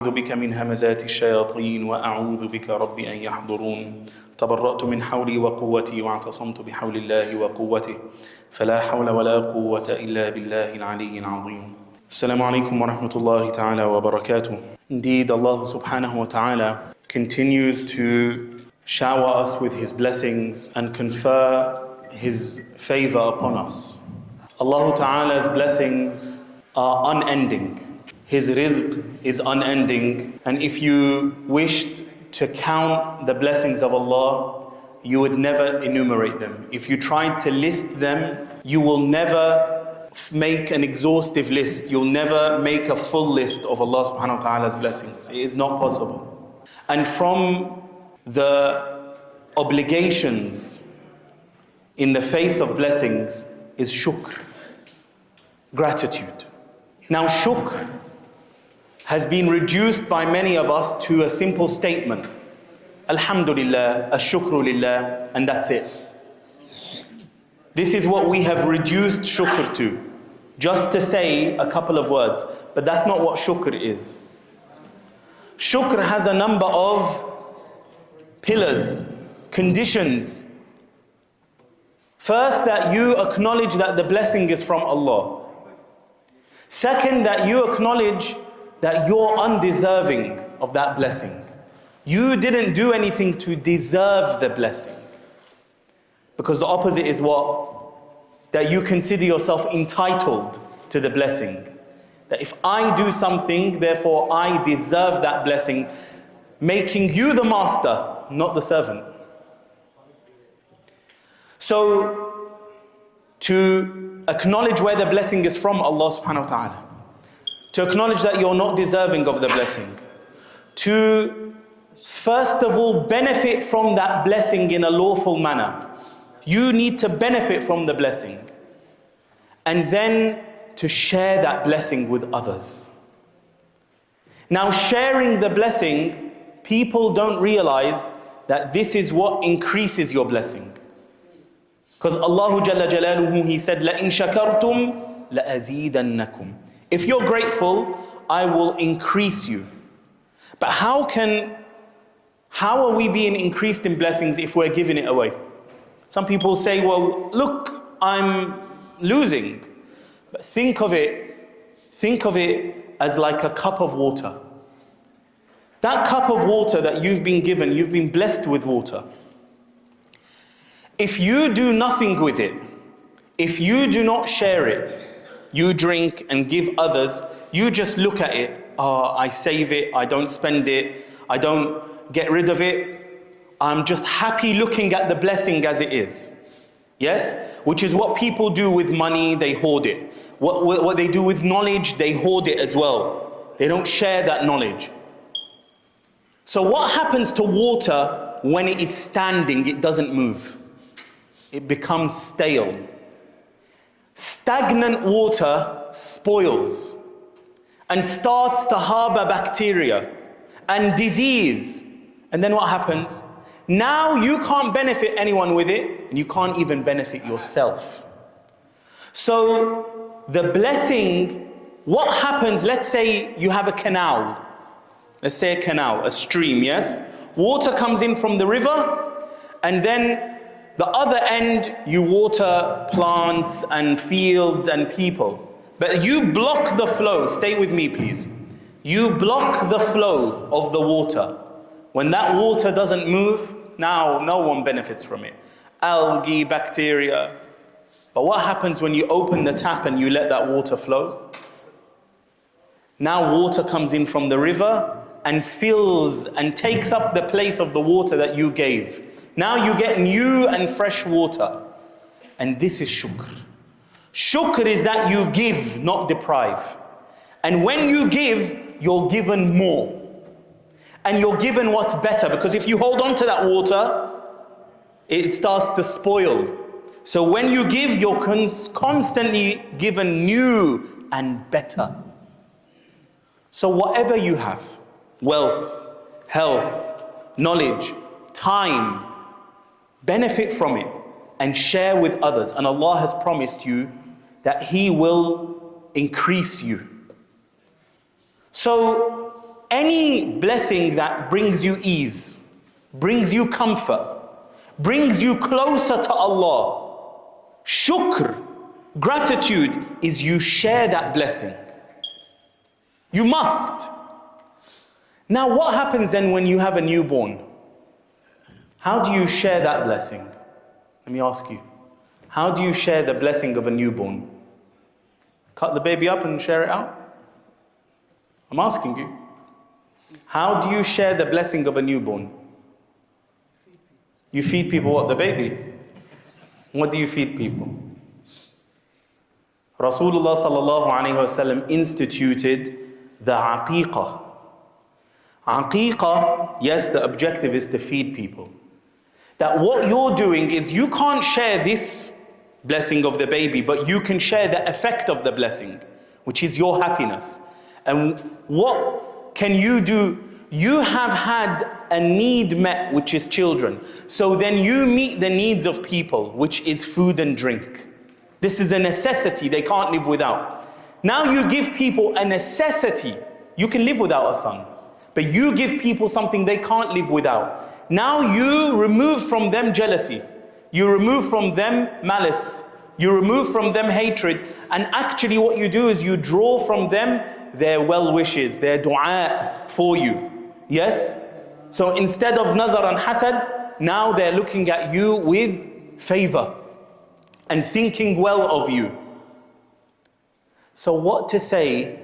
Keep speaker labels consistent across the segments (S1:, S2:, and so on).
S1: أعوذ بك من همزات الشياطين وأعوذ بك رب أن يحضرون تبرأت من حولي وقوتي واعتصمت بحول الله وقوته فلا حول ولا قوة إلا بالله العلي العظيم. Assalamu alaikum wa rahmatullahi ta'ala wa barakatuh. Indeed, Allah subhanahu wa ta'ala continues to shower us with His blessings and confer His favor upon us. Allah ta'ala's blessings are unending. His rizq is unending, and if you wished to count the blessings of Allah, you would never enumerate them. If you tried to list them, you will never make an exhaustive list. You'll never make a full list of Allah subhanahu wa ta'ala's blessings. It is not possible. And from the obligations in the face of blessings is shukr, gratitude. Now shukr has been reduced by many of us to a simple statement, Alhamdulillah, Ashukru Lillah, and that's it. This is what we have reduced shukr to, just to say a couple of words, but that's not what shukr is. Shukr has a number of pillars, conditions. First, that you acknowledge that the blessing is from Allah. Second, that you acknowledge that you're undeserving of that blessing. You didn't do anything to deserve the blessing. Because the opposite is what? That you consider yourself entitled to the blessing. That if I do something, therefore I deserve that blessing, making you the master, not the servant. So, to acknowledge where the blessing is from Allah subhanahu wa ta'ala, to acknowledge that you're not deserving of the blessing, to first of all benefit from that blessing in a lawful manner. You need to benefit from the blessing, and then to share that blessing with others. Now, sharing the blessing, people don't realize that this is what increases your blessing. Because Allah Jalla Jalaluhu, He said, لَإِن شَكَرْتُمْ لَأَزِيدَنَّكُمْ. If you're grateful, I will increase you. But how are we being increased in blessings if we're giving it away? Some people say, well, look, I'm losing. But think of it as like a cup of water. That cup of water that you've been given, you've been blessed with water. If you do nothing with it, if you do not share it, you drink and give others, you just look at it, I save it, I don't spend it, I don't get rid of it, I'm just happy looking at the blessing as it is. Yes? Which is what people do with money, they hoard it. What they do with knowledge, they hoard it as well. They don't share that knowledge. So what happens to water when it is standing? It doesn't move. It becomes stale. Stagnant water spoils and starts to harbor bacteria and disease. And then what happens? Now you can't benefit anyone with it, and you can't even benefit yourself. So the blessing, what happens, let's say you have a canal. Let's say a canal, a stream, yes? Water comes in from the river, and then the other end, you water plants and fields and people. But you block the flow. Stay with me, please. You block the flow of the water. When that water doesn't move, now no one benefits from it. Algae, bacteria. But what happens when you open the tap and you let that water flow? Now water comes in from the river and fills and takes up the place of the water that you gave. Now you get new and fresh water. And this is shukr. Shukr is that you give, not deprive. And when you give, you're given more. And you're given what's better. Because if you hold on to that water, it starts to spoil. So when you give, you're constantly given new and better. So whatever you have, wealth, health, knowledge, time, benefit from it and share with others. And Allah has promised you that He will increase you. So any blessing that brings you ease, brings you comfort, brings you closer to Allah, shukr, gratitude, is you share that blessing. You must. Now what happens then when you have a newborn? How do you share that blessing? Let me ask you. How do you share the blessing of a newborn? Cut the baby up and share it out? I'm asking you. How do you share the blessing of a newborn? You feed people what? The baby? What do you feed people? Rasulullah sallallahu alayhi wasallam instituted the aqiqah. Aqiqah, yes, the objective is to feed people. That what you're doing is you can't share this blessing of the baby, but you can share the effect of the blessing, which is your happiness. And what can you do? You have had a need met, which is children. So then you meet the needs of people, which is food and drink. This is a necessity they can't live without. Now you give people a necessity. You can live without a son, but you give people something they can't live without. Now you remove from them jealousy. You remove from them malice. You remove from them hatred. And actually what you do is you draw from them their well wishes, their dua for you. Yes? So instead of nazar and hasad, now they're looking at you with favor and thinking well of you. So what to say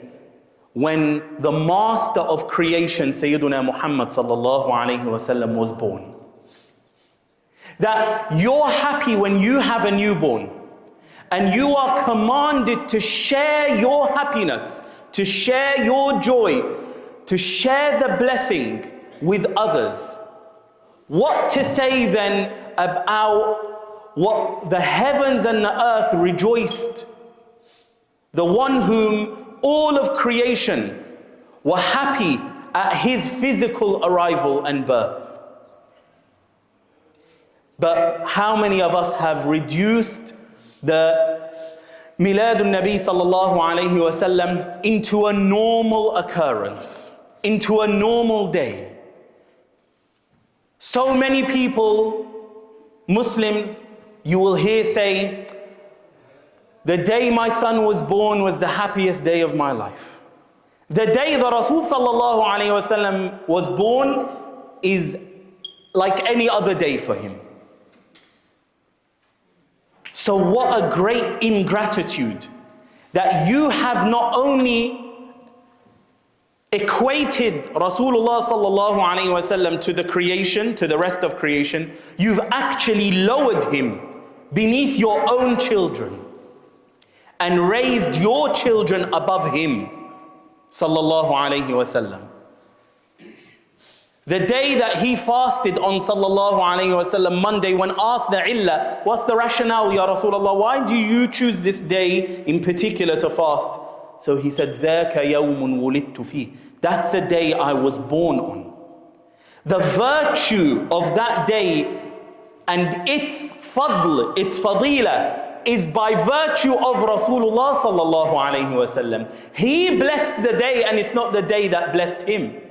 S1: when the master of creation, Sayyiduna Muhammad sallallahu alayhi wasallam, was born? That you're happy when you have a newborn, and you are commanded to share your happiness, to share your joy, to share the blessing with others. What to say then about what the heavens and the earth rejoiced? The one whom all of creation were happy at his physical arrival and birth. But how many of us have reduced the Miladun Nabi sallallahu alayhi wasallam into a normal occurrence, into a normal day? So many people, Muslims, you will hear say, the day my son was born was the happiest day of my life. The day the Rasul sallallahu alayhi wasallam was born is like any other day for him. So what a great ingratitude that you have not only equated Rasulullah sallallahu alayhi wasallam to the creation, to the rest of creation, you've actually lowered him beneath your own children and raised your children above him, sallallahu alayhi wasallam. The day that he fasted on sallallahu alayhi wasallam, Monday, when asked the illah, what's the rationale, Ya Rasulullah, why do you choose this day in particular to fast? So he said, ذَاكَ يَوْمٌ وُلِدْتُ فِيهِ. That's the day I was born on. The virtue of that day and its fadl, its fadila, is by virtue of Rasulullah sallallahu alayhi wasallam. He blessed the day and it's not the day that blessed him.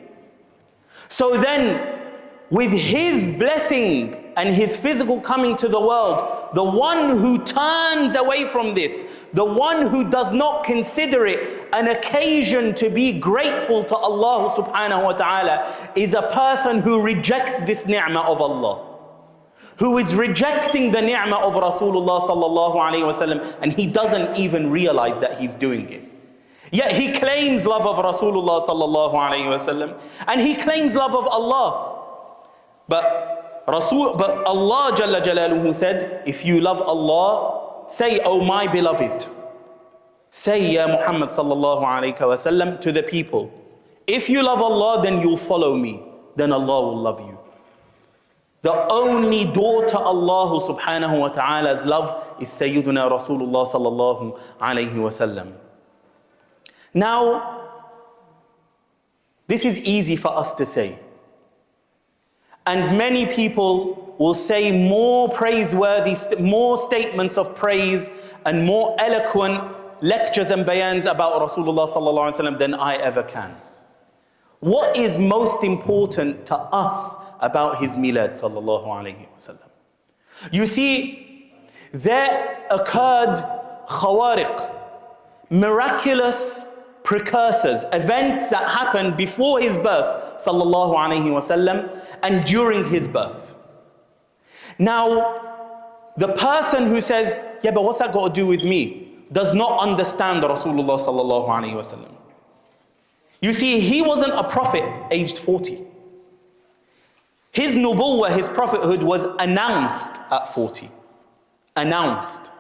S1: So then, with his blessing and his physical coming to the world, the one who turns away from this, the one who does not consider it an occasion to be grateful to Allah subhanahu wa ta'ala, is a person who rejects this ni'mah of Allah, who is rejecting the ni'mah of Rasulullah sallallahu alayhi wasallam, and he doesn't even realize that he's doing it. Yet he claims love of Rasulullah sallallahu alayhi wasallam, and he claims love of Allah. But Allah Jalla Jalaluhu said, if you love Allah, say, oh my beloved. Say, Ya Muhammad sallallahu alayhi wasallam, to the people, if you love Allah, then you'll follow me, then Allah will love you. The only door to Allah subhanahu wa ta'ala's love is Sayyiduna Rasulullah sallallahu alayhi wasallam. Now, this is easy for us to say. And many people will say more praiseworthy, more statements of praise and more eloquent lectures and bayans about Rasulullah sallallahu alaihi wasallam than I ever can. What is most important to us about his milad, sallallahu alayhi wasallam? You see, there occurred khawariq, miraculous precursors, events that happened before his birth, sallallahu alayhi wasallam, and during his birth. Now, the person who says, yeah, but what's that got to do with me, does not understand Rasulullah sallallahu alayhi wasallam. You see, he wasn't a prophet aged 40. His nubuwwah, his prophethood, was announced at 40. Announced.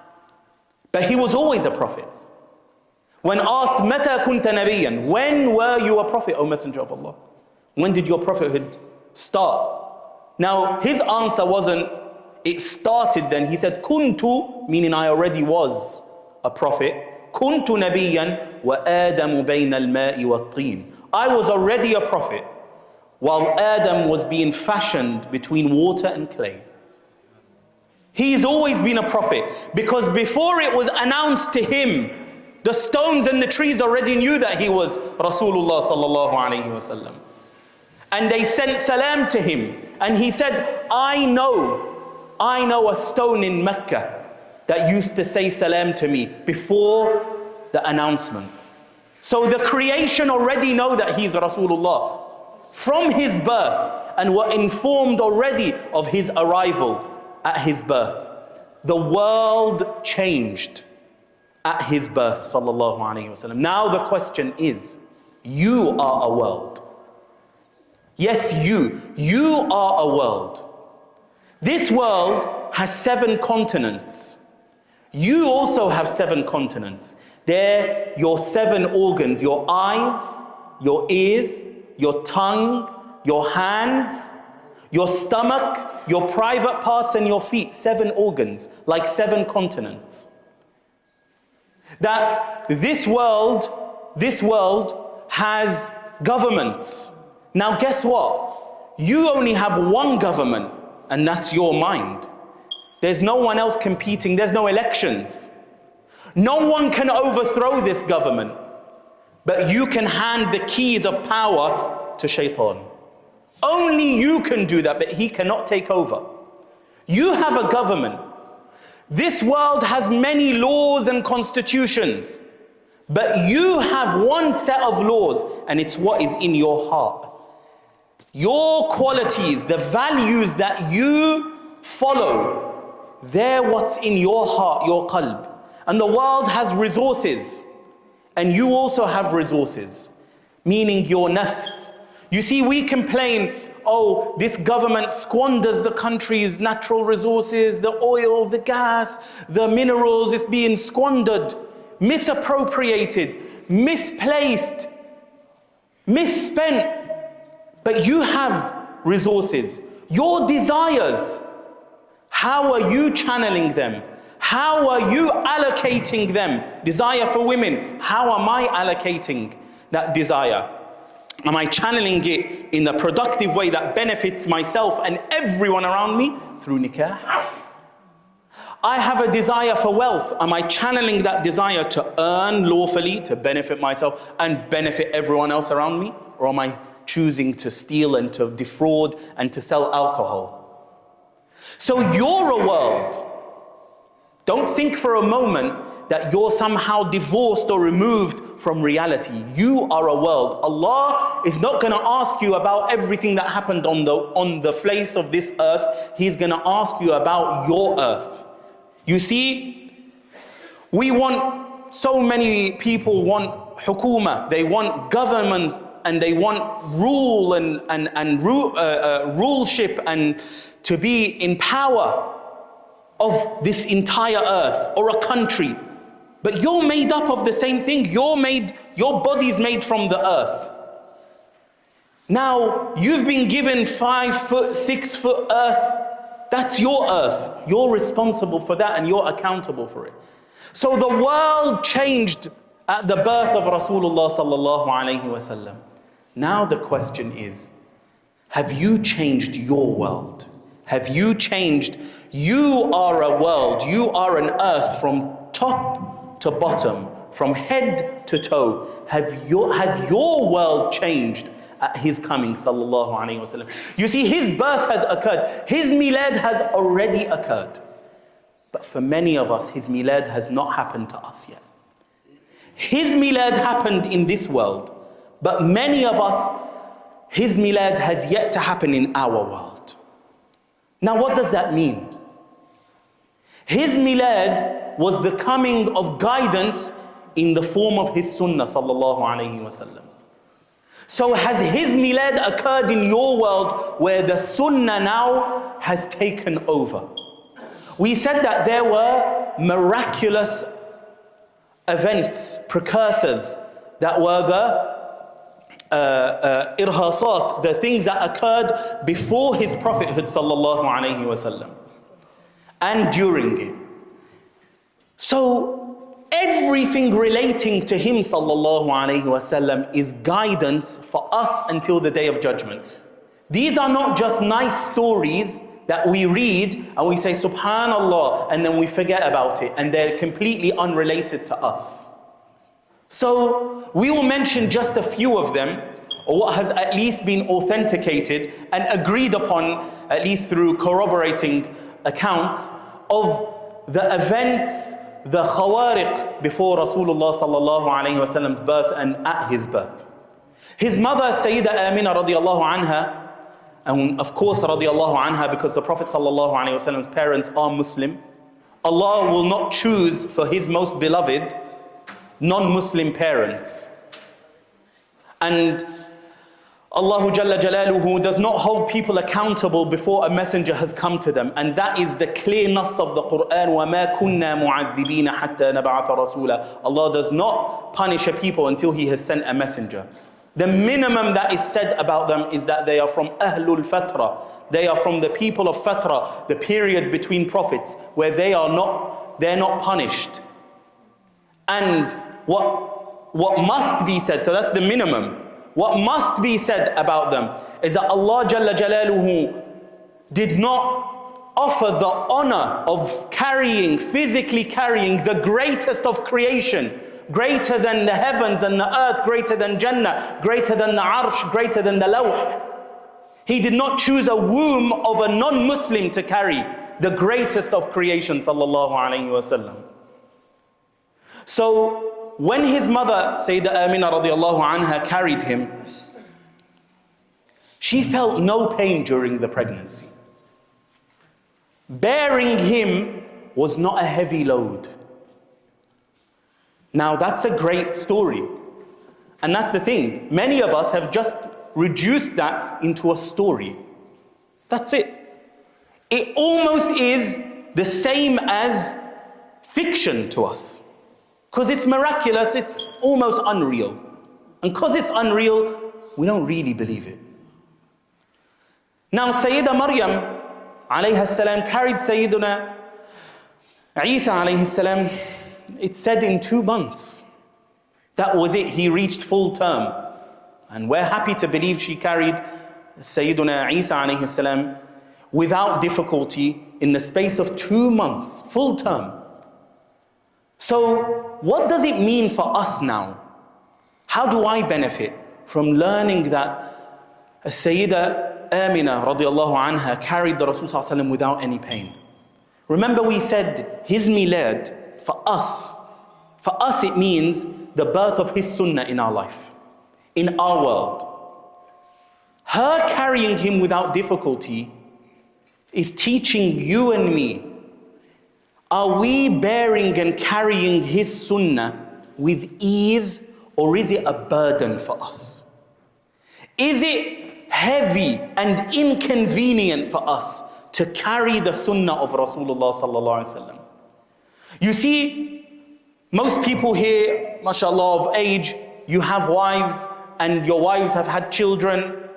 S1: But he was always a prophet. When asked, Mata kunta nabiyan, when were you a prophet, O Messenger of Allah? When did your prophethood start? Now, his answer wasn't, it started then. He said, kuntu, meaning I already was a prophet. Kuntu nabiyan wa Adamu bayna al-ma'i wat-tin. I was already a prophet while Adam was being fashioned between water and clay. He's always been a prophet because before it was announced to him, the stones and the trees already knew that he was Rasulullah sallallahu alayhi wasallam. And they sent salam to him. And he said, I know a stone in Mecca that used to say salam to me before the announcement. So the creation already know that he's Rasulullah from his birth and were informed already of his arrival at his birth. The world changed at his birth, sallallahu alayhi wasallam. Now the question is, you are a world. Yes, you are a world. This world has 7 continents. You also have 7 continents. They're your 7 organs, your eyes, your ears, your tongue, your hands, your stomach, your private parts, and your feet. 7 organs, like 7 continents. That this world has governments. Now guess what? You only have one government, and that's your mind. There's no one else competing. There's no elections. No one can overthrow this government, but you can hand the keys of power to Shaitan. Only you can do that, but he cannot take over. You have a government. This world has many laws and constitutions, but you have one set of laws, and it's what is in your heart. Your qualities, the values that you follow, they're what's in your heart, your qalb. And the world has resources, and you also have resources, meaning your nafs. You see, we complain, oh, this government squanders the country's natural resources, the oil, the gas, the minerals is being squandered, misappropriated, misplaced, misspent. But you have resources. Your desires, how are you channeling them? How are you allocating them? Desire for women, how am I allocating that desire? Am I channeling it in a productive way that benefits myself and everyone around me through nikah? I have a desire for wealth. Am I channeling that desire to earn lawfully, to benefit myself and benefit everyone else around me? Or am I choosing to steal and to defraud and to sell alcohol? So you're a world. Don't think for a moment that you're somehow divorced or removed from reality. You are a world. Allah is not going to ask you about everything that happened on the face of this earth. He's going to ask you about your earth. You see, so many people want hukuma, they want government, and they want rule and ruleship and to be in power of this entire earth or a country. But you're made up of the same thing. Your body's made from the earth. Now, you've been given 5 foot, 6 foot earth. That's your earth. You're responsible for that and you're accountable for it. So the world changed at the birth of Rasulullah sallallahu alayhi wasallam. Now the question is, have you changed your world? Have you changed? You are a world, you are an earth from top to bottom, from head to toe. Has your world changed at his coming, sallallahu alayhi wasallam. You see, his birth has occurred. His milad has already occurred. But for many of us, his milad has not happened to us yet. His milad happened in this world, but many of us, his milad has yet to happen in our world. Now, what does that mean? His milad was the coming of guidance in the form of his sunnah, sallallahu alayhi wasallam. So has his milad occurred in your world where the sunnah now has taken over? We said that there were miraculous events, precursors, that were the irhasat, the things that occurred before his prophethood, sallallahu alayhi wasallam, and during it. So everything relating to him, sallallahu alayhi wasallam, is guidance for us until the day of judgment. These are not just nice stories that we read and we say subhanallah and then we forget about it, and they're completely unrelated to us. So we will mention just a few of them, or what has at least been authenticated and agreed upon, at least through corroborating accounts of the events, the khawariq before Rasulullah sallallahu alayhi wasallam's birth and at his birth. His mother, Sayyida Amina radiallahu anha, and of course radiallahu anha because the Prophet sallallahu alayhi wasallam's parents are Muslim. Allah will not choose for his most beloved non-Muslim parents. And Allah Jalla Jalaluhu does not hold people accountable before a messenger has come to them. And that is the clear nas of the Quran. وَمَا كُنَّا مُعَذِّبِينَ حَتَّى نَبْعَثَ رَسُولًا. Allah does not punish a people until he has sent a messenger. The minimum that is said about them is that they are from Ahlul Fatra. They are from the people of Fatra, the period between prophets, where they're not punished. And what must be said, so that's the minimum. What must be said about them is that Allah Jalla Jalaluhu did not offer the honor of physically carrying the greatest of creation, greater than the heavens and the earth, greater than Jannah, greater than the Arsh, greater than the Lawh. He did not choose a womb of a non-Muslim to carry the greatest of creation, sallallahu alayhi wasallam. So when his mother, Sayyida Amina radiallahu anha, carried him, she felt no pain during the pregnancy. Bearing him was not a heavy load. Now that's a great story. And that's the thing. Many of us have just reduced that into a story. That's it. It almost is the same as fiction to us. Because it's miraculous, it's almost unreal. And because it's unreal, we don't really believe it. Now Sayyida Maryam alayha salam carried Sayyiduna Isa alayhi salam, it said in 2 months. That was it, he reached full term. And we're happy to believe she carried Sayyiduna Isa alayhi salam without difficulty in the space of 2 months, full term. So what does it mean for us now? How do I benefit from learning that Sayyida Amina radiallahu anha carried the Rasul sallallahu alaihi wasallam without any pain? Remember we said his milad, for us it means the birth of his sunnah in our life, in our world. Her carrying him without difficulty is teaching you and me, are we bearing and carrying his sunnah with ease, or is it a burden for us? Is it heavy and inconvenient for us to carry the sunnah of Rasulullah sallallahu alaihi wasallam? You see, most people here, mashallah, of age, you have wives and your wives have had children,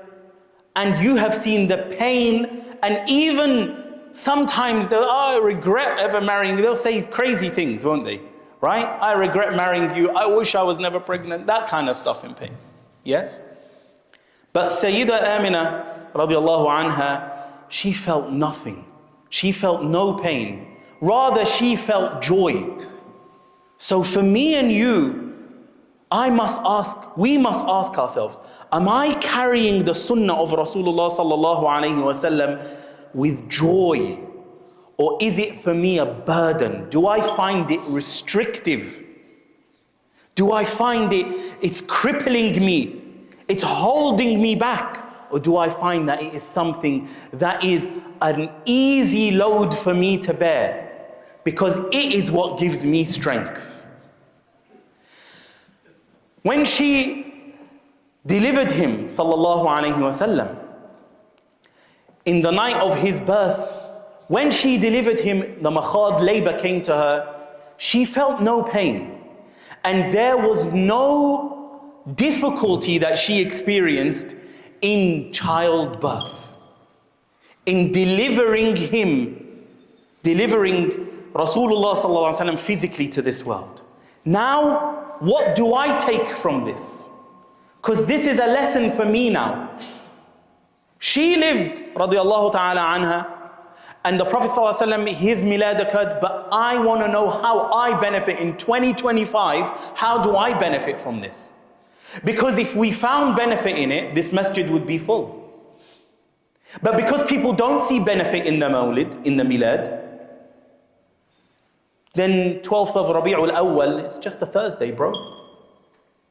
S1: and you have seen the pain, and even sometimes they'll, I regret ever marrying you. They'll say crazy things, won't they? Right? I regret marrying you. I wish I was never pregnant. That kind of stuff in pain. Yes? But Sayyida Amina radiallahu anha, she felt nothing. She felt no pain. Rather, she felt joy. So for me and you, we must ask ourselves, am I carrying the sunnah of Rasulullah sallallahu alayhi wasallam with joy? Or is it for me a burden? Do I find it restrictive? Do I find it's crippling me? It's holding me back? Or do I find that it is something that is an easy load for me to bear? Because it is what gives me strength. When she delivered him, sallallahu alayhi wasallam, in the night of his birth, when she delivered him, the makhad, labor came to her, she felt no pain. And there was no difficulty that she experienced in childbirth, in delivering Rasulullah sallallahu alaihi wasallam physically to this world. Now, what do I take from this? Because this is a lesson for me now. She lived, radiallahu ta'ala anha, and the Prophet sallallahu alaihi wasallam, his milad occurred, but I want to know how I benefit in 2025. How do I benefit from this? Because if we found benefit in it, this masjid would be full. But because people don't see benefit in the mawlid, in the milad, then 12th of Rabiul Awwal is just a Thursday, bro.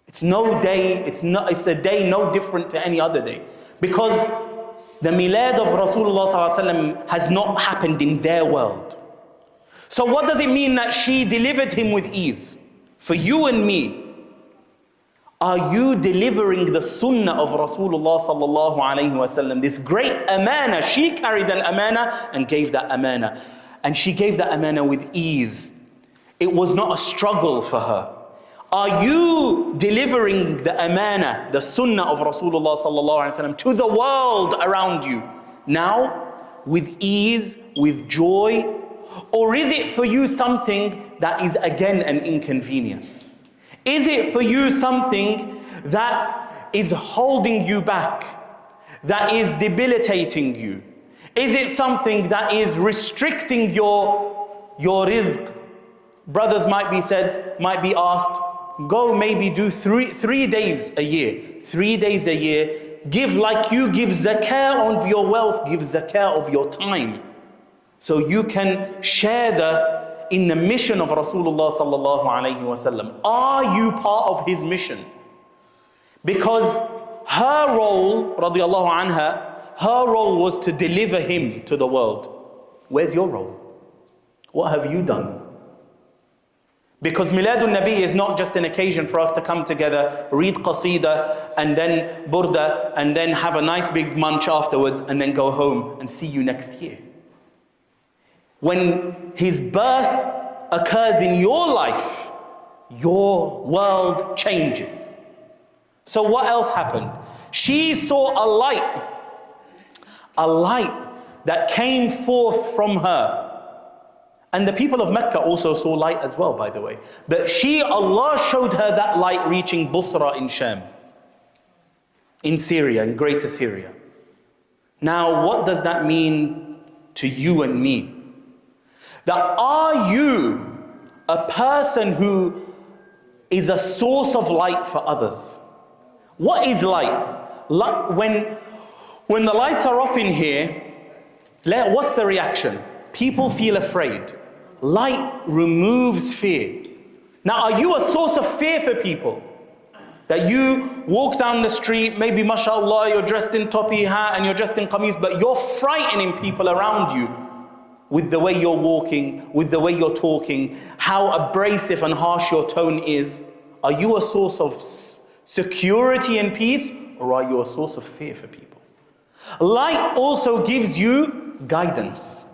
S1: It's no day, it's a day no different to any other day. Because the milad of Rasulullah sallallahu alaihi wasallam has not happened in their world. So what does it mean that she delivered him with ease? For you and me, are you delivering the sunnah of Rasulullah sallallahu alaihi wasallam? This great amana, she carried an amana and gave that amana. And she gave that amana with ease. It was not a struggle for her. Are you delivering the amana, the sunnah of Rasulullah sallallahu alaihi wasallam to the world around you now with ease, with joy? Or is it for you something that is again an inconvenience? Is it for you something that is holding you back, that is debilitating you? Is it something that is restricting your rizq? Brothers might be asked, go maybe do three days a year. 3 days a year. Give like you give zakah of your wealth, give zakah of your time. So you can share in the mission of Rasulullah sallallahu alayhi wasallam. Are you part of his mission? Because her role, radiallahu anha, her role was to deliver him to the world. Where's your role? What have you done? Because Miladun Nabi is not just an occasion for us to come together, read qasida, and then burda, and then have a nice big munch afterwards, and then go home and see you next year. When his birth occurs in your life, your world changes. So what else happened? She saw a light that came forth from her. And the people of Mecca also saw light as well, by the way. But Allah showed her that light reaching Busra in Sham, in Syria, in Greater Syria. Now, what does that mean to you and me? That are you a person who is a source of light for others? What is light? When the lights are off in here, what's the reaction? People feel afraid. Light removes fear. Now, are you a source of fear for people? That you walk down the street, maybe mashallah, you're dressed in topi hat and you're dressed in qameez, but you're frightening people around you with the way you're walking, with the way you're talking, how abrasive and harsh your tone is. Are you a source of security and peace, or are you a source of fear for people? Light also gives you guidance.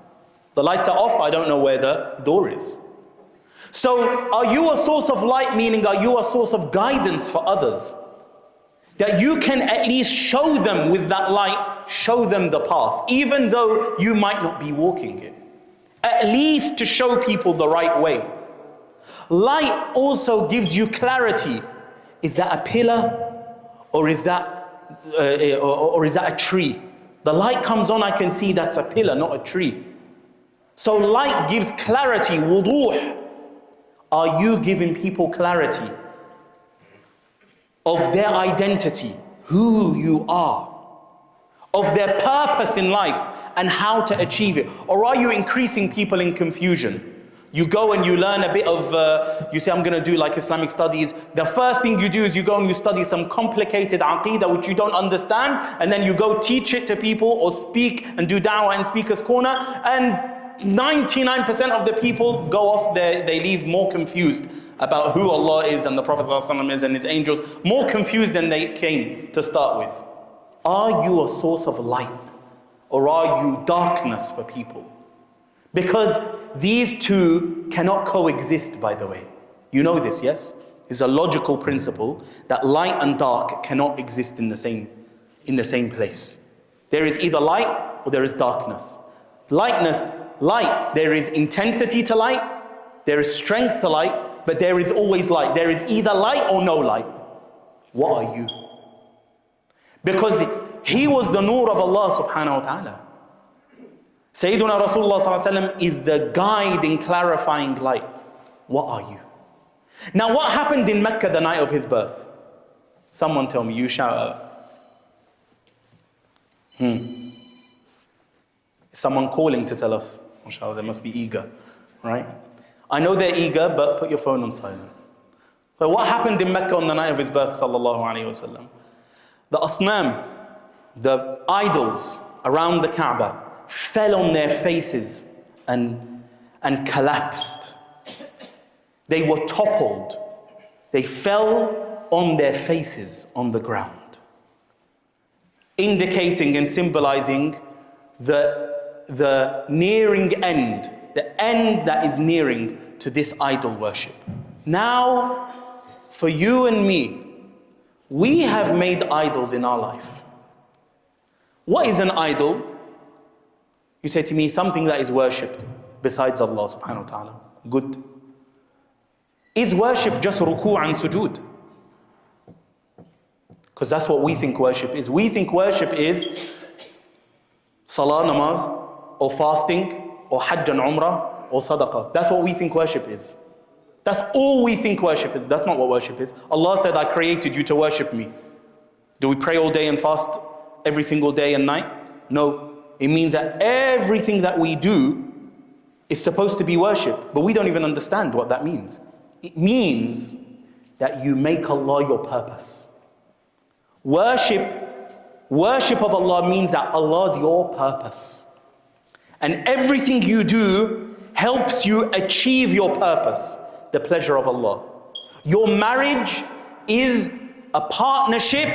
S1: The lights are off, I don't know where the door is. So are you a source of light, meaning are you a source of guidance for others? That you can at least show them with that light, show them the path, even though you might not be walking it. At least to show people the right way. Light also gives you clarity. Is that a pillar or is that a tree? The light comes on, I can see that's a pillar, not a tree. So light gives clarity, wuduh. Are you giving people clarity? of their identity, who you are, of their purpose in life and how to achieve it? Or are you increasing people in confusion? You go and you learn a bit of, you say, I'm going to do like Islamic studies. The first thing you do is you go and you study some complicated aqeedah which you don't understand, and then you go teach it to people or speak and do da'wah in speaker's corner, and 99% of the people go off there, they leave more confused about who Allah is and the Prophet ﷺ is and his angels, more confused than they came to start with. Are you a source of light or are you darkness for people? Because these two cannot coexist, by the way. You know this, yes? It's a logical principle that light and dark cannot exist in the same place. There is either light or there is darkness. Light, there is intensity to light, there is strength to light, but there is always light. There is either light or no light. What are you? Because he was the nur of Allah subhanahu wa ta'ala. Sayyiduna Rasulullah sallallahu alaihi wasallam is the guide in clarifying light. What are you? Now what happened in Mecca the night of his birth? Someone tell me, you shout out. Someone calling to tell us. MashaAllah, they must be eager, right? I know they're eager, but put your phone on silent. But what happened in Mecca on the night of his birth, sallallahu alaihi wasallam? The asnam, the idols around the Kaaba, fell on their faces and collapsed. They were toppled. They fell on their faces on the ground, indicating and symbolizing the nearing end, the end that is nearing to this idol worship. Now, for you and me, we have made idols in our life. What is an idol? You say to me, something that is worshipped besides Allah subhanahu wa ta'ala. Good. Is worship just ruku' and sujood? Because that's what we think worship is. We think worship is salah, namaz, or fasting, or hajj and umrah, or sadaqah. That's what we think worship is. That's all we think worship is. That's not what worship is. Allah said, I created you to worship me. Do we pray all day and fast every single day and night? No. It means that everything that we do is supposed to be worship, but we don't even understand what that means. It means that you make Allah your purpose. Worship of Allah means that Allah is your purpose. And everything you do helps you achieve your purpose, the pleasure of Allah. Your marriage is a partnership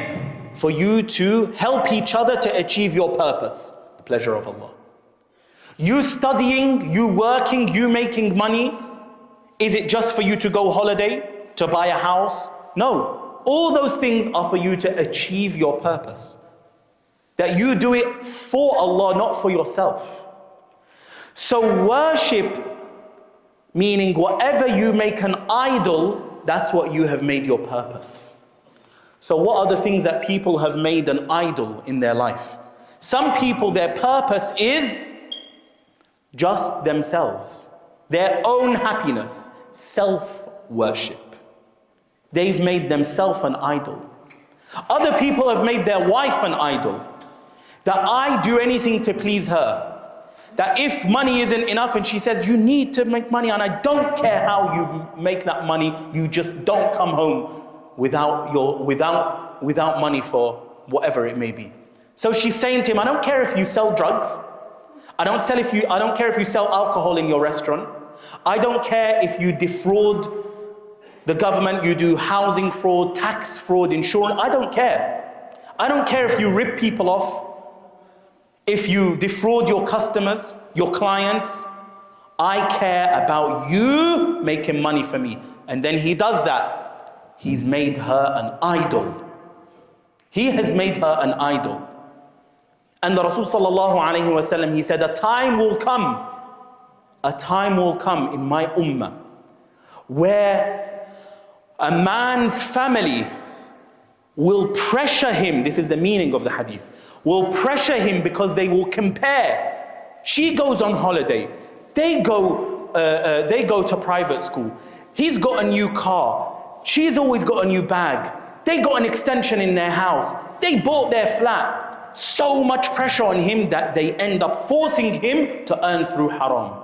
S1: for you to help each other to achieve your purpose, the pleasure of Allah. You studying, you working, you making money, is it just for you to go holiday, to buy a house? No. All those things are for you to achieve your purpose. That you do it for Allah, not for yourself. So worship, meaning whatever you make an idol, that's what you have made your purpose. So what are the things that people have made an idol in their life? Some people, their purpose is just themselves, their own happiness, self-worship. They've made themselves an idol. Other people have made their wife an idol. That I do anything to please her. That if money isn't enough and she says, you need to make money and I don't care how you make that money, you just don't come home without money for whatever it may be. So she's saying to him, I don't care if you sell drugs. I don't care if you sell alcohol in your restaurant. I don't care if you defraud the government, you do housing fraud, tax fraud, insurance. I don't care. I don't care if you rip people off, if you defraud your customers, your clients. I care about you making money for me. And then he does that. He's made her an idol. He has made her an idol. And the Rasul sallallahu alayhi wa sallam, he said, a time will come in my ummah where a man's family will pressure him. This is the meaning of the hadith. Will pressure him because they will compare. She goes on holiday. They go to private school. He's got a new car. She's always got a new bag. They got an extension in their house. They bought their flat. So much pressure on him that they end up forcing him to earn through haram.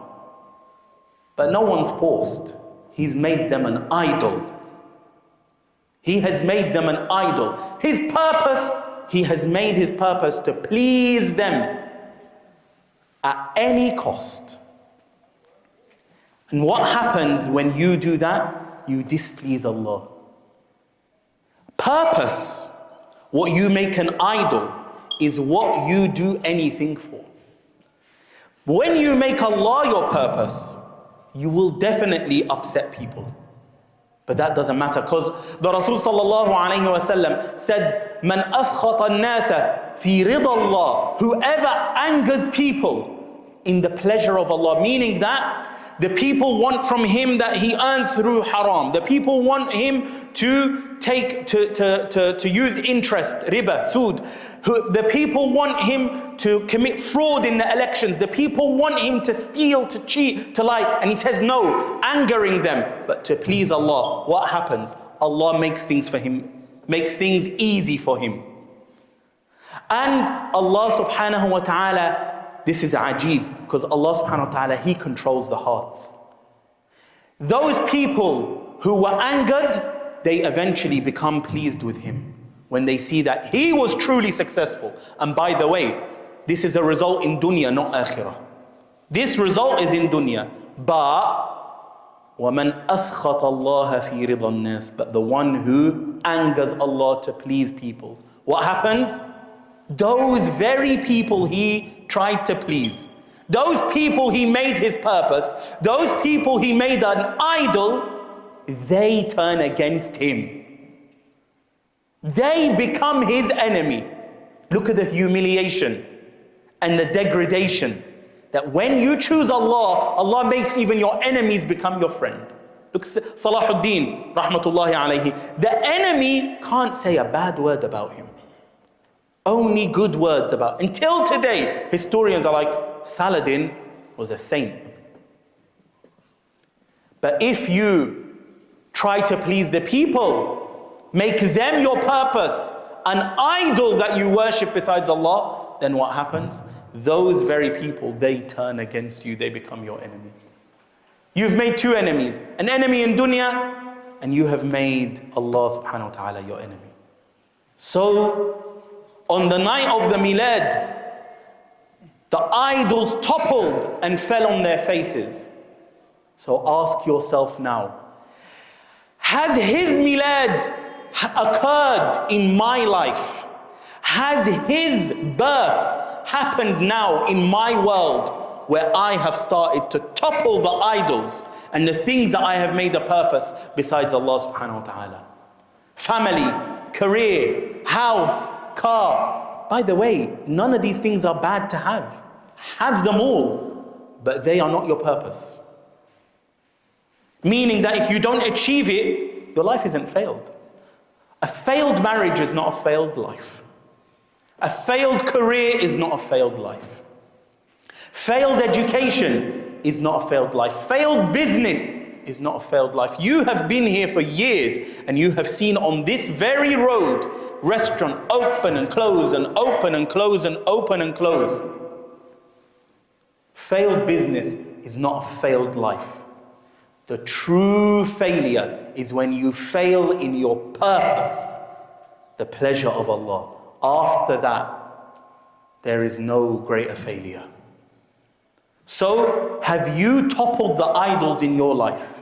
S1: But no one's forced. He's made them an idol. He has made them an idol. His purpose, he has made his purpose to please them at any cost. And what happens when you do that? You displease Allah. Purpose, what you make an idol, is what you do anything for. When you make Allah your purpose, you will definitely upset people. But that doesn't matter, because the Rasul sallallahu alayhi wa sallam said, "Man askhata an-nasa fi rida Allah," whoever angers people in the pleasure of Allah, meaning that the people want from him that he earns through haram. The people want him to take to use interest, riba, sood. The people want him to commit fraud in the elections. The people want him to steal, to cheat, to lie. And he says no, angering them. But to please Allah, what happens? Allah makes things for him, makes things easy for him. And Allah subhanahu wa ta'ala, this is ajib, because Allah subhanahu wa ta'ala, He controls the hearts. Those people who were angered, they eventually become pleased with Him when they see that He was truly successful. And by the way, this is a result in dunya, not akhirah. This result is in dunya. But وَمَنْ أَسْخَطَ اللَّهَ فِي رِضَى النَّاسِ, but the one who angers Allah to please people, what happens? Those very people he tried to please, those people he made his purpose, those people he made an idol, they turn against him. They become his enemy. Look at the humiliation and the degradation, that when you choose Allah, Allah makes even your enemies become your friend. Look, Salahuddin, rahmatullahi alayhi, the enemy can't say a bad word about him. Only good words about. Until today, historians are like, Saladin was a saint. But if you try to please the people, make them your purpose, an idol that you worship besides Allah, then what happens? Those very people, they turn against you, they become your enemy. You've made two enemies, an enemy in dunya, and you have made Allah subhanahu wa ta'ala your enemy. So, on the night of the Milad, the idols toppled and fell on their faces. So ask yourself now, has his Milad occurred in my life? Has his birth happened now in my world, where I have started to topple the idols and the things that I have made a purpose besides Allah subhanahu wa ta'ala? Family, career, house, car. By the way, none of these things are bad to have. Have them all, but they are not your purpose. Meaning that if you don't achieve it, your life isn't failed. A failed marriage is not a failed life. A failed career is not a failed life. Failed education is not a failed life. Failed business is not a failed life. You have been here for years and you have seen on this very road restaurant open and close and open and close and open and close. Failed business is not a failed life. The true failure is when you fail in your purpose, the pleasure of Allah. After that, there is no greater failure. So, have you toppled the idols in your life?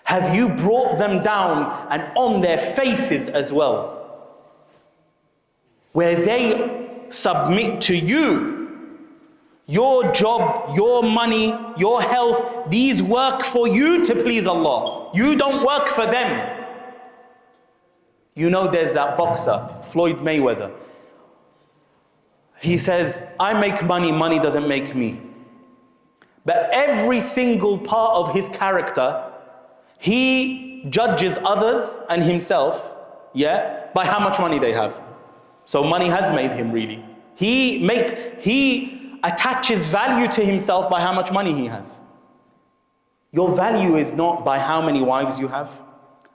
S1: Have you brought them down and on their faces as well? Where they submit to you. Your job, your money, your health, these work for you to please Allah. You don't work for them. You know there's that boxer, Floyd Mayweather. He says, I make money, money doesn't make me. But every single part of his character, he judges others and himself, by how much money they have. So money has made him really. He attaches value to himself by how much money he has. Your value is not by how many wives you have,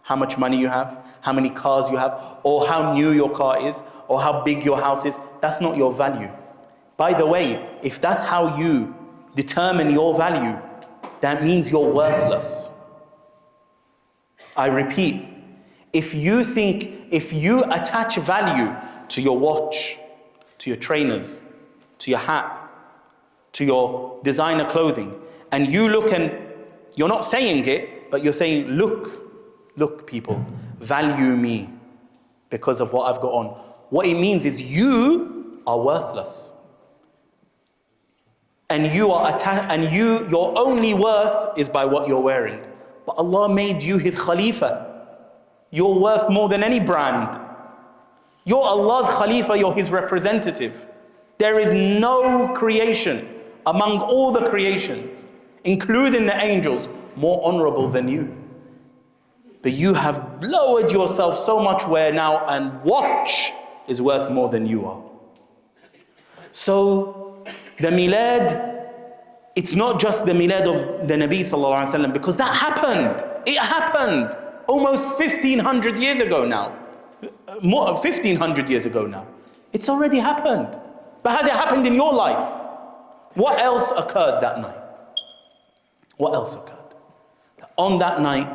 S1: how much money you have, how many cars you have, or how new your car is, or how big your house is. That's not your value. By the way, if that's how you determine your value, that means you're worthless. I repeat, if you attach value to your watch, to your trainers, to your hat, to your designer clothing, and you look and you're not saying it, but you're saying, look people, value me because of what I've got on. What it means is you are worthless. And your only worth is by what you're wearing. But Allah made you His Khalifa. You're worth more than any brand. You're Allah's Khalifa, you're His representative. There is no creation among all the creations, including the angels, more honorable than you. But you have lowered yourself so much where now and watch is worth more than you are. So the milad, it's not just the milad of the Nabi sallallahu alaihi wasallam, because that happened. It happened almost 1500 years ago now. More 1500 years ago now. It's already happened. But has it happened in your life? What else occurred that night? What else occurred? On that night,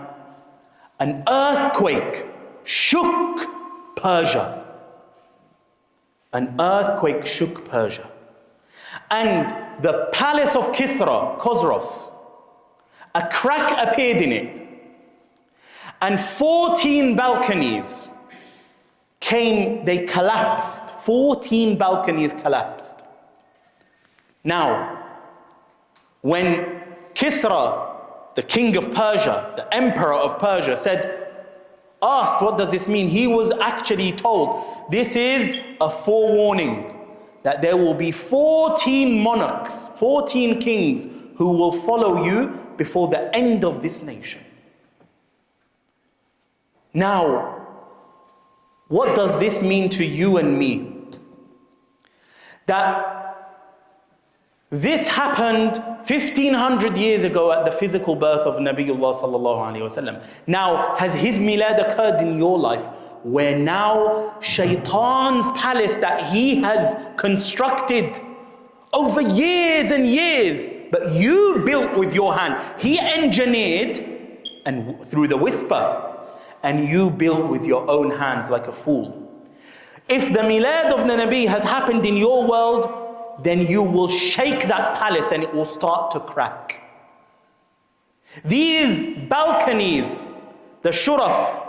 S1: an earthquake shook Persia. An earthquake shook Persia. And the palace of Khosroes, a crack appeared in it. And 14 balconies they collapsed. 14 balconies collapsed. Now, when Kisra, the king of Persia, the emperor of Persia, asked, what does this mean? He was actually told, this is a forewarning that there will be 14 monarchs, 14 kings who will follow you before the end of this nation. Now, what does this mean to you and me? That this happened 1500 years ago at the physical birth of Nabiullah sallallahu alaihi wasallam. Now, has his milad occurred in your life, where now Shaitan's palace that he has constructed over years and years, but you built with your hand, he engineered and through the whisper, and you built with your own hands like a fool. If the milad of the Nabi has happened in your world, then you will shake that palace and it will start to crack. These balconies, the shuraf,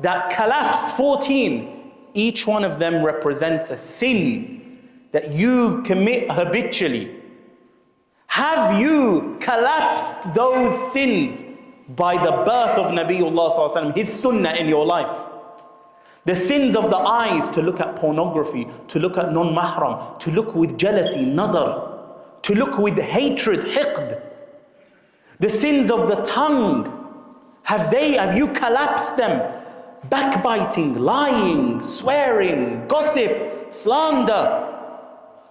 S1: that collapsed 14, each one of them represents a sin that you commit habitually. Have you collapsed those sins by the birth of Nabiullah sallallahu alaihi wasallam, his sunnah in your life? The sins of the eyes, to look at pornography, to look at non-mahram, to look with jealousy, nazar, to look with hatred, hiqd. The sins of the tongue, have you collapsed them? Backbiting, lying, swearing, gossip, slander,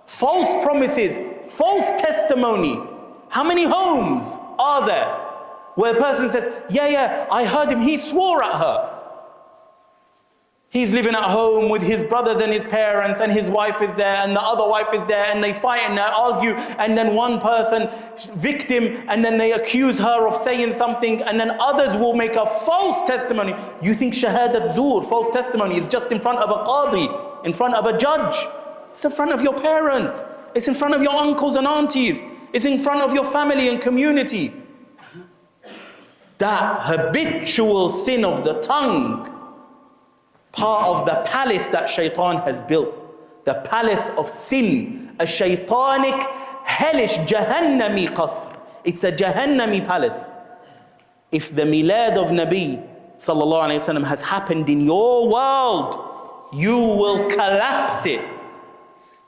S1: false promises, false testimony. How many homes are there where a person says, yeah, I heard him, he swore at her. He's living at home with his brothers and his parents, and his wife is there, and the other wife is there, and they fight and they argue, and then one person, victim, and then they accuse her of saying something, and then others will make a false testimony. You think shahadat zur, false testimony, is just in front of a qadi, in front of a judge. It's in front of your parents. It's in front of your uncles and aunties. It's in front of your family and community. That habitual sin of the tongue, part of the palace that shaitan has built, the palace of sin, a shaitanic, hellish, jahannami qasr. It's a jahannami palace. If the milad of Nabi sallallahu alayhi wasallam has happened in your world, you will collapse it.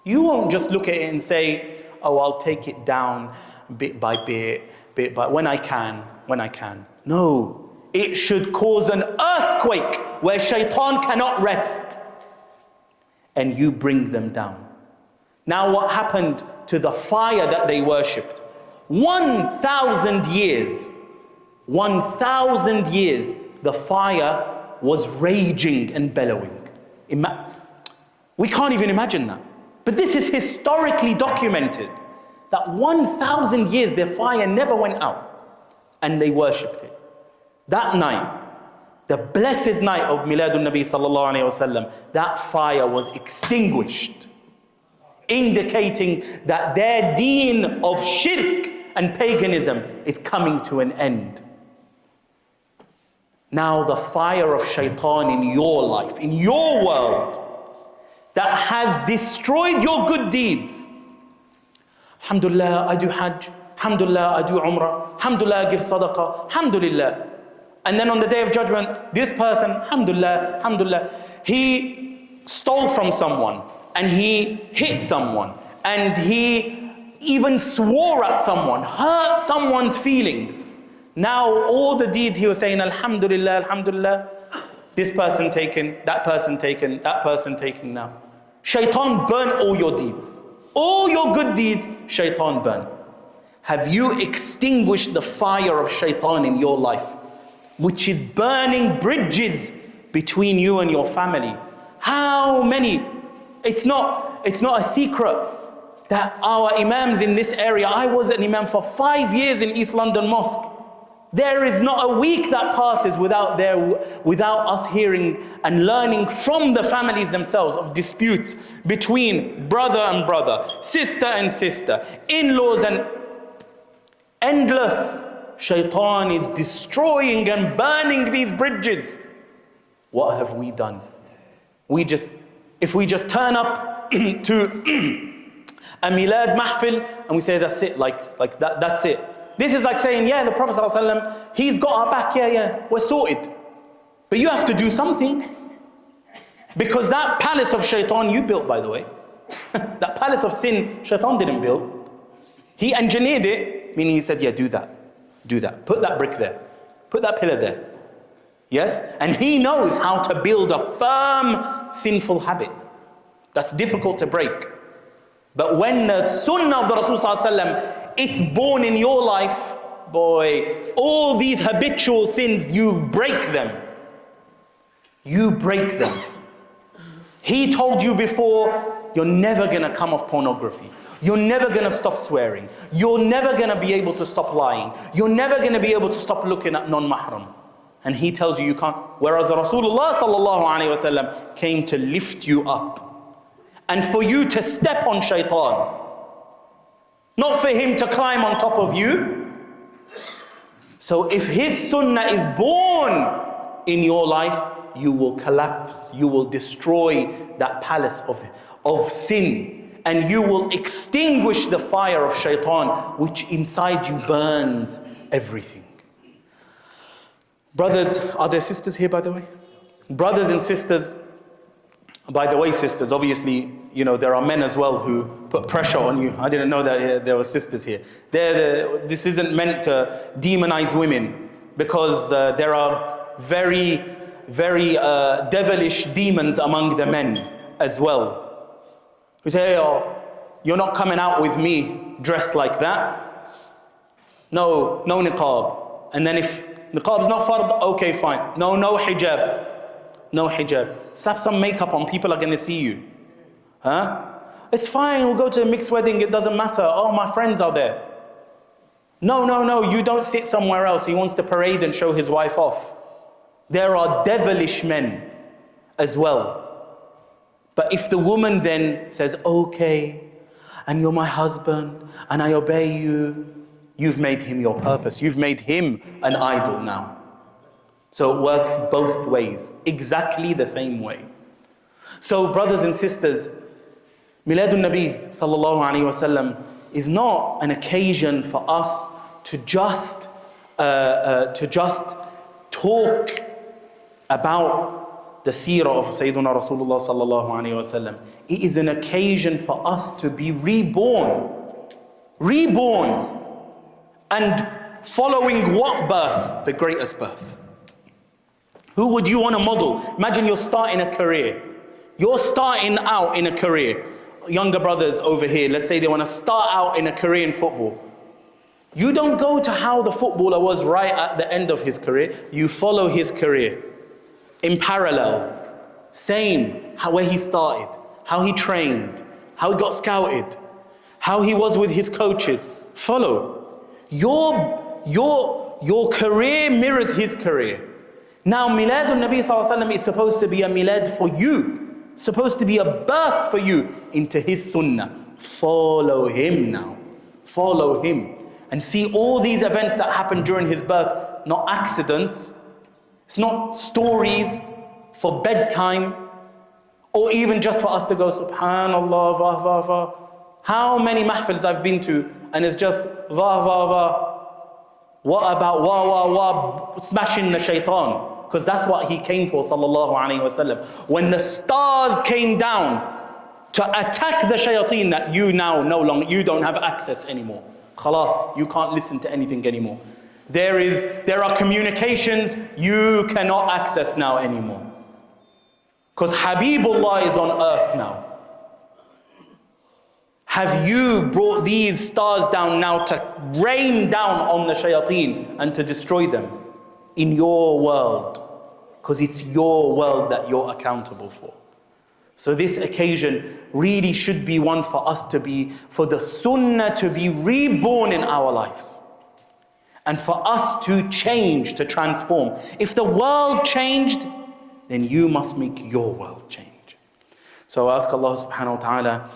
S1: You won't just look at it and say, oh, I'll take it down bit by bit, when I can. No, it should cause an earthquake where shaitan cannot rest, and you bring them down. Now, what happened to the fire that they worshipped? 1,000 years, 1,000 years, the fire was raging and bellowing. We can't even imagine that. But this is historically documented, that 1,000 years their fire never went out and they worshipped it. That night, the blessed night of Miladun Nabi sallallahu alayhi wasallam, that fire was extinguished, indicating that their deen of shirk and paganism is coming to an end. Now the fire of shaitan in your life, in your world, that has destroyed your good deeds. Alhamdulillah, I do Hajj. Alhamdulillah, I do Umrah. Alhamdulillah, I give Sadaqah. Alhamdulillah. And then on the day of judgment, this person, Alhamdulillah, Alhamdulillah, he stole from someone, and he hit someone, and he even swore at someone, hurt someone's feelings. Now all the deeds he was saying, Alhamdulillah, Alhamdulillah, this person taken, that person taken, that person taken now. Shaitan burn all your deeds. All your good deeds, shaitan burn. Have you extinguished the fire of shaitan in your life, which is burning bridges between you and your family? How many? It's not a secret that our imams in this area, I was an imam for 5 years in East London Mosque. There is not a week that passes without us hearing and learning from the families themselves of disputes between brother and brother, sister and sister, in-laws, and endless. Shaitan is destroying and burning these bridges. What have we done? If we just turn up to a milad mahfil and we say that's it, like that's it. This is like saying, yeah, the Prophet ﷺ, he's got our back, yeah, we're sorted. But you have to do something. Because that palace of shaitan you built, by the way. That palace of sin, shaitan didn't build. He engineered it, meaning he said, yeah, do that. Do that. Put that brick there. Put that pillar there. Yes? And he knows how to build a firm sinful habit. That's difficult to break. But when the sunnah of the Rasul ﷺ, it's born in your life, boy, all these habitual sins, you break them. You break them. He told you before, you're never going to come off pornography. You're never going to stop swearing. You're never going to be able to stop lying. You're never going to be able to stop looking at non-mahram. And he tells you can't. Whereas Rasulullah sallallahu alaihi wasallam came to lift you up. And for you to step on shaitan. Not for him to climb on top of you. So if his sunnah is born in your life, you will collapse. You will destroy that palace of sin. And you will extinguish the fire of shaitan, which inside you burns everything. Brothers, are there sisters here, by the way? Brothers and sisters, by the way, sisters, obviously, you know, there are men as well who put pressure on you. I didn't know that there were sisters here. This isn't meant to demonize women, because there are very, very devilish demons among the men as well. Who say, oh, you're not coming out with me dressed like that. No niqab. And then if niqab is not fard, okay, fine. No hijab. No hijab. Slap some makeup on, people are going to see you. Huh? It's fine, we'll go to a mixed wedding, it doesn't matter. Oh, my friends are there. No, you don't sit somewhere else. He wants to parade and show his wife off. There are devilish men as well. But if the woman then says, okay, and you're my husband, and I obey you, you've made him your purpose. You've made him an idol now. So it works both ways, exactly the same way. So brothers and sisters, Miladun Nabi sallallahu alayhi wasallam is not an occasion for us to just talk about the seerah of Sayyiduna Rasulullah sallallahu alayhi wasallam. It is an occasion for us to be reborn. And following what birth? The greatest birth. Who would you want to model? Imagine you're starting a career. You're starting out in a career. Younger brothers over here, let's say they want to start out in a career in football. You don't go to how the footballer was right at the end of his career. You follow his career. in parallel. Same, where he started, how he trained, how he got scouted, how he was with his coaches. Follow. Your career mirrors his career. Now, Miladun Nabi Sallallahu Alaihi Wasallam is supposed to be a milad for you, supposed to be a birth for you into his sunnah. Follow him now. Follow him. And see all these events that happened during his birth, not accidents. It's not stories for bedtime, or even just for us to go, Subhanallah, vah, vah, vah. How many mahfils I've been to, and it's just, vah, vah, vah. What about wah, wah, wah, smashing the shaitan? Because that's what he came for, sallallahu alayhi wasallam. When the stars came down to attack the shayateen, that you now no longer, you don't have access anymore. Khalas, you can't listen to anything anymore. There are communications you cannot access now anymore. Because Habibullah is on earth now. Have you brought these stars down now to rain down on the shayateen and to destroy them in your world? Because it's your world that you're accountable for. So this occasion really should be one for us to be, for the sunnah to be reborn in our lives. And for us to change, to transform. If the world changed, then you must make your world change. So I ask Allah subhanahu wa ta'ala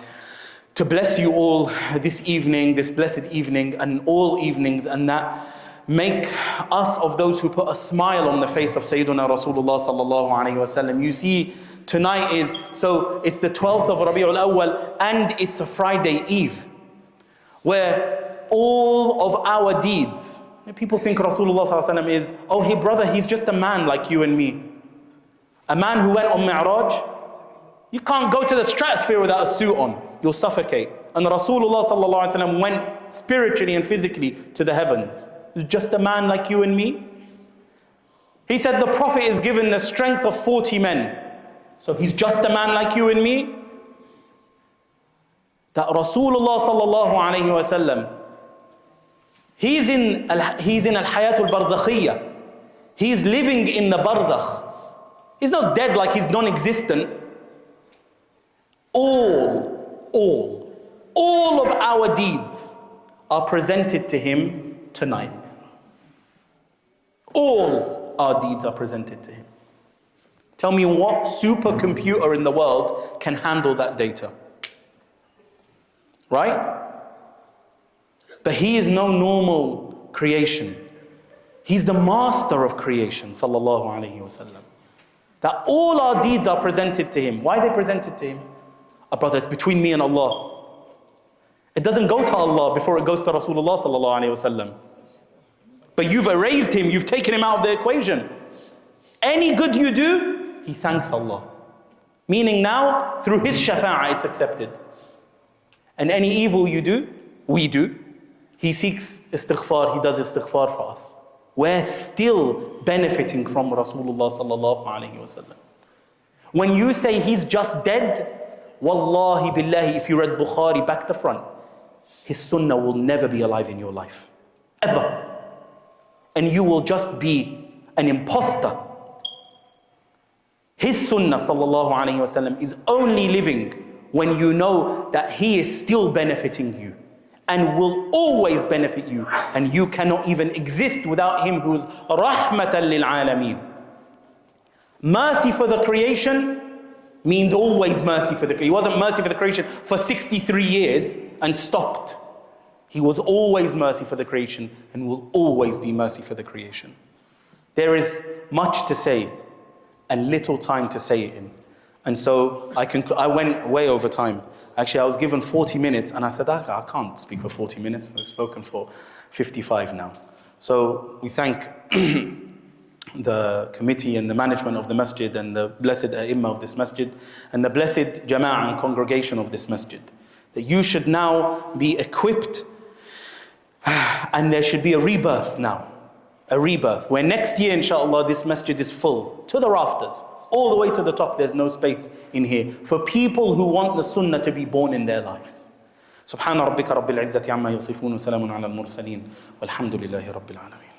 S1: to bless you all this evening, this blessed evening, and all evenings, and that make us of those who put a smile on the face of Sayyiduna Rasulullah sallallahu alayhi wa sallam. You see, tonight is, so it's the 12th of Rabiul Awwal, and it's a Friday Eve, where all of our deeds, people think Rasulullah sallallahu alayhi wa sallam is, oh hey brother, he's just a man like you and me. A man who went on Mi'raj. You can't go to the stratosphere without a suit on. You'll suffocate. And Rasulullah sallallahu alaihi wasallam went spiritually and physically to the heavens. He's just a man like you and me. He said the Prophet is given the strength of 40 men. So he's just a man like you and me. That Rasulullah sallallahu alaihi wasallam, he's in al-hayatul barzakhiyya. He's living in the barzakh. He's not dead like he's non-existent. All of our deeds are presented to him tonight. All our deeds are presented to him. Tell me what supercomputer in the world can handle that data? Right? But he is no normal creation. He's the master of creation, sallallahu alaihi wasallam. That all our deeds are presented to him. Why are they presented to him? Brother, it's between me and Allah. It doesn't go to Allah before it goes to Rasulullah sallallahu alaihi wasallam. But you've erased him, you've taken him out of the equation. Any good you do, he thanks Allah. Meaning now, through his shafa'ah, it's accepted. And any evil you do, we do, he seeks istighfar, he does istighfar for us. We're still benefiting from Rasulullah sallallahu alaihi wasallam. When you say he's just dead, wallahi billahi, if you read Bukhari back to front, his sunnah will never be alive in your life. Ever. And you will just be an imposter. His sunnah sallallahu alaihi wasallam is only living when you know that he is still benefiting you and will always benefit you, and you cannot even exist without him who is rahmatan lil alameen. Mercy for the creation means always mercy for the creation. He wasn't mercy for the creation for 63 years and stopped. He was always mercy for the creation and will always be mercy for the creation. There is much to say and little time to say it in. And so I went way over time. Actually, I was given 40 minutes and I said, I can't speak for 40 minutes. I've spoken for 55 now. So we thank the committee and the management of the masjid and the blessed ai of this masjid and the blessed jama'ah and congregation of this masjid, that you should now be equipped and there should be a rebirth now. A rebirth where next year, inshallah, this masjid is full to the rafters. All the way to the top, there's no space in here for people who want the sunnah to be born in their lives. Subhana rabbika rabbil izzati amma yasifun wa salamun ala al-mursaleen walhamdulillahi rabbil alameen.